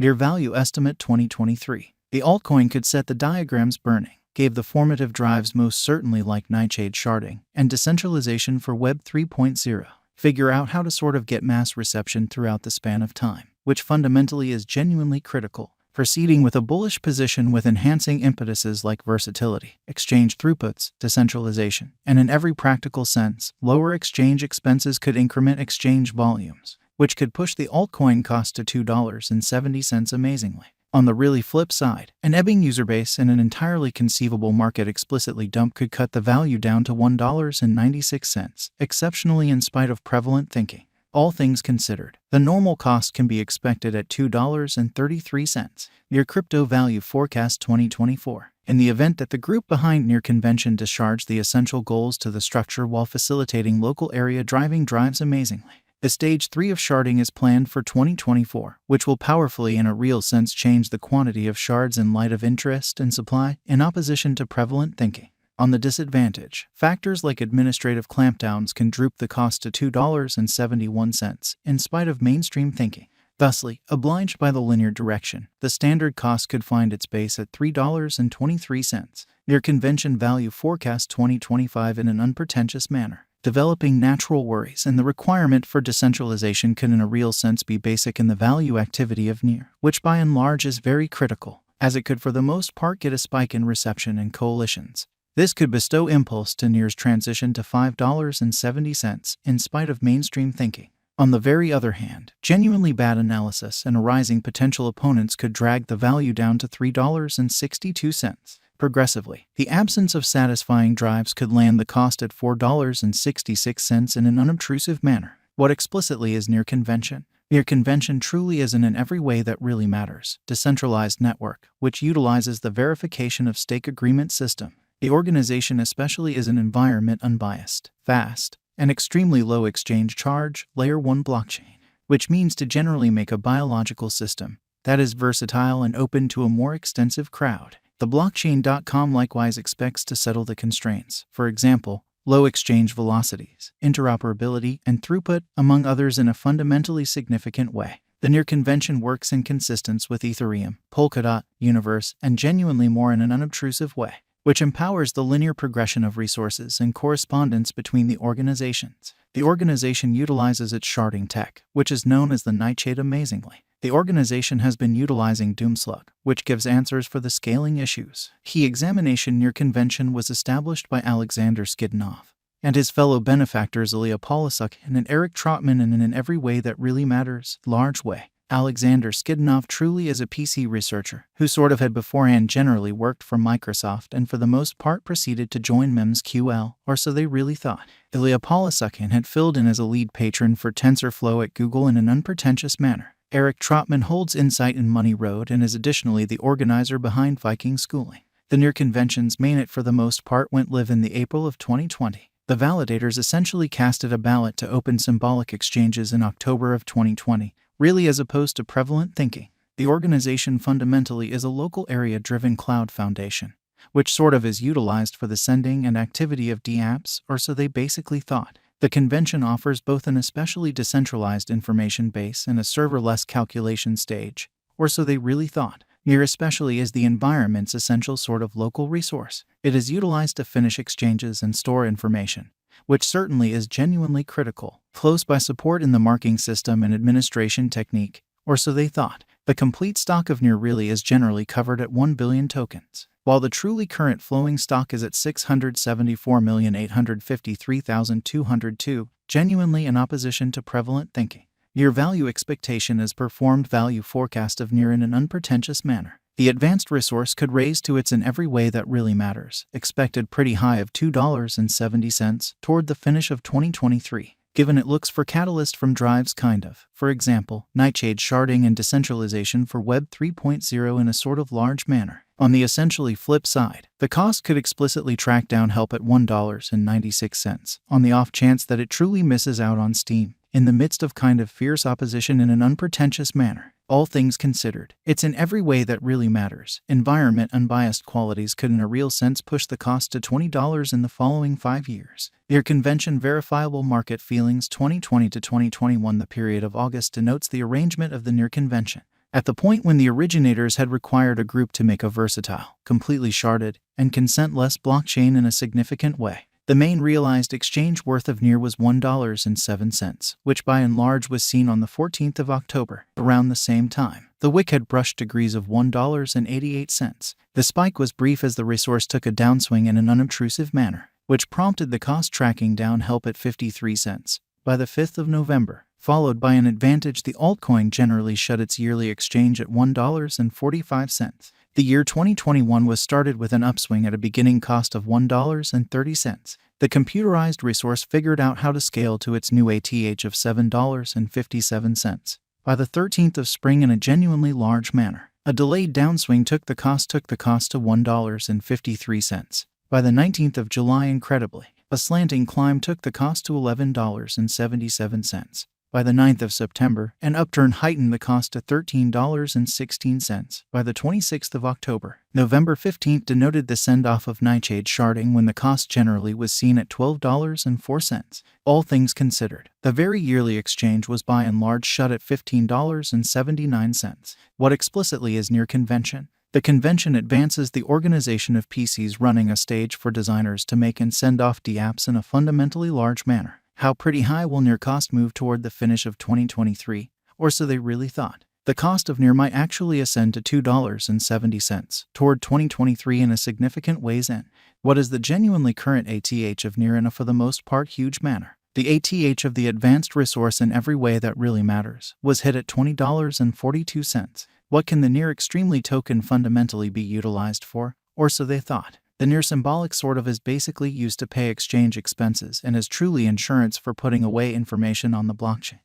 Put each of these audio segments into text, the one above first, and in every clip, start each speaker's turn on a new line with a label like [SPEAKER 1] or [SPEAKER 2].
[SPEAKER 1] Near Value Estimate 2023. The altcoin could set the diagrams burning, gave the formative drives most certainly like nightshade sharding and decentralization for Web 3.0. Figure out how to sort of get mass reception throughout the span of time, which fundamentally is genuinely critical. Proceeding with a bullish position with enhancing impetuses like versatility, exchange throughputs, decentralization, and in every practical sense, lower exchange expenses could increment exchange volumes, which could push the altcoin cost to $2.70 amazingly. On the really flip side, an ebbing user base and an entirely conceivable market explicitly dump could cut the value down to $1.96, exceptionally in spite of prevalent thinking. All things considered, the normal cost can be expected at $2.33. Near Crypto Value Forecast 2024. In the event that the group behind Near Convention discharged the essential goals to the structure while facilitating local area driving drives amazingly. The Stage 3 of sharding is planned for 2024, which will powerfully in a real sense change the quantity of shards in light of interest and supply, in opposition to prevalent thinking. On the disadvantage, factors like administrative clampdowns can droop the cost to $2.71, in spite of mainstream thinking. Thusly, obliged by the linear direction, the standard cost could find its base at $3.23. Near Convention Value Forecast 2025 in an unpretentious manner. Developing natural worries and the requirement for decentralization can in a real sense be basic in the value activity of Near, which by and large is very critical, as it could for the most part get a spike in reception and coalitions. This could bestow impulse to Near's transition to $5.70 in spite of mainstream thinking. On the very other hand, genuinely bad analysis and arising potential opponents could drag the value down to $3.62. Progressively, the absence of satisfying drives could land the cost at $4.66 in an unobtrusive manner. What explicitly is Near Convention? Near Convention truly is in every way that really matters. Decentralized network, which utilizes the verification of stake agreement system. The organization especially is an environment unbiased, fast, and extremely low exchange charge, layer 1 blockchain, which means to generally make a biological system that is versatile and open to a more extensive crowd. The blockchain.com likewise expects to settle the constraints, for example, low exchange velocities, interoperability, and throughput, among others in a fundamentally significant way. The Near Convention works in consistence with Ethereum, Polkadot, Universe, and genuinely more in an unobtrusive way, which empowers the linear progression of resources and correspondence between the organizations. The organization utilizes its sharding tech, which is known as the Nightshade amazingly. The organization has been utilizing Doomslug, which gives answers for the scaling issues. Key examination Near Convention was established by Alexander Skidnov and his fellow benefactors Ilya Polisuk and Eric Trotman in an every way that really matters, large way. Alexander Skidnov truly is a PC researcher who sort of had beforehand generally worked for Microsoft and for the most part proceeded to join MEMS-QL, or so they really thought. Ilya Polisuk had filled in as a lead patron for TensorFlow at Google in an unpretentious manner. Eric Trotman holds insight in Money Road and is additionally the organizer behind Viking Schooling. The Near Convention's mainnet for the most part went live in the April of 2020. The validators essentially casted a ballot to open symbolic exchanges in October of 2020, really as opposed to prevalent thinking. The organization fundamentally is a local area-driven cloud foundation, which sort of is utilized for the sending and activity of dapps, or so they basically thought. The convention offers both an especially decentralized information base and a serverless calculation stage, or so they really thought. Near especially is the environment's essential sort of local resource. It is utilized to finish exchanges and store information, which certainly is genuinely critical, close by support in the marking system and administration technique, or so they thought. The complete stock of Near really is generally covered at 1 billion tokens, while the truly current flowing stock is at 674,853,202, genuinely in opposition to prevalent thinking. Near value expectation is performed value forecast of Near in an unpretentious manner. The advanced resource could raise to its in every way that really matters, expected pretty high of $2.70 toward the finish of 2023, given it looks for catalyst from drives kind of, for example, Nightshade sharding and decentralization for Web 3.0 in a sort of large manner. On the essentially flip side, the cost could explicitly track down help at $1.96, on the off chance that it truly misses out on steam, in the midst of kind of fierce opposition in an unpretentious manner. All things considered, it's in every way that really matters. Environment unbiased qualities could in a real sense push the cost to $20 in the following 5 years. Near Convention Verifiable Market Feelings 2020 to 2021. The period of August denotes the arrangement of the Near Convention. at the point when the originators had required a group to make a versatile, completely sharded, and consentless blockchain in a significant way. The main realized exchange worth of NEAR was $1.07, which by and large was seen on the 14th of October, around the same time. The wick had brushed degrees of $1.88. The spike was brief as the resource took a downswing in an unobtrusive manner, which prompted the cost tracking down help at 53 cents. By the 5th of November, followed by an advantage, the altcoin generally shut its yearly exchange at $1.45. The year 2021 was started with an upswing at a beginning cost of $1.30. The computerized resource figured out how to scale to its new ATH of $7.57. By the 13th of spring, in a genuinely large manner, a delayed downswing took the cost to $1.53. By the 19th of July, incredibly, a slanting climb took the cost to $11.77. By the 9th of September, an upturn heightened the cost to $13.16. By the 26th of October, November 15th denoted the send-off of nightshade sharding when the cost generally was seen at $12.04. All things considered, the very yearly exchange was by and large shut at $15.79. What explicitly is NEAR convention? The convention advances the organization of PCs, running a stage for designers to make and send off dapps in a fundamentally large manner. How pretty high will NEAR cost move toward the finish of 2023? Or so they really thought. The cost of NEAR might actually ascend to $2.70 toward 2023 in a significant ways in. What is the genuinely current ATH of NEAR in a for the most part huge manner? The ATH of the advanced resource in every way that really matters was hit at $20.42. What can the NEAR extremely token fundamentally be utilized for? Or so they thought. The NEAR symbolic sort of is basically used to pay exchange expenses and is truly insurance for putting away information on the blockchain,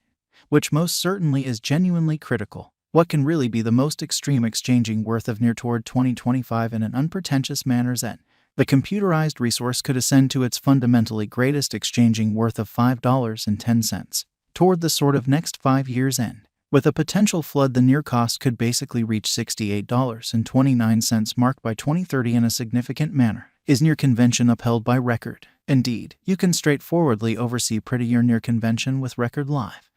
[SPEAKER 1] which most certainly is genuinely critical. What can really be the most extreme exchanging worth of NEAR toward 2025 in an unpretentious manner? Zen. The computerized resource could ascend to its fundamentally greatest exchanging worth of $5.10 toward the sort of next 5 years end. With a potential flood, the NEAR cost could basically reach $68.29 mark by 2030 in a significant manner. Is NEAR convention upheld by record? Indeed, you can straightforwardly oversee prettier NEAR convention with record live.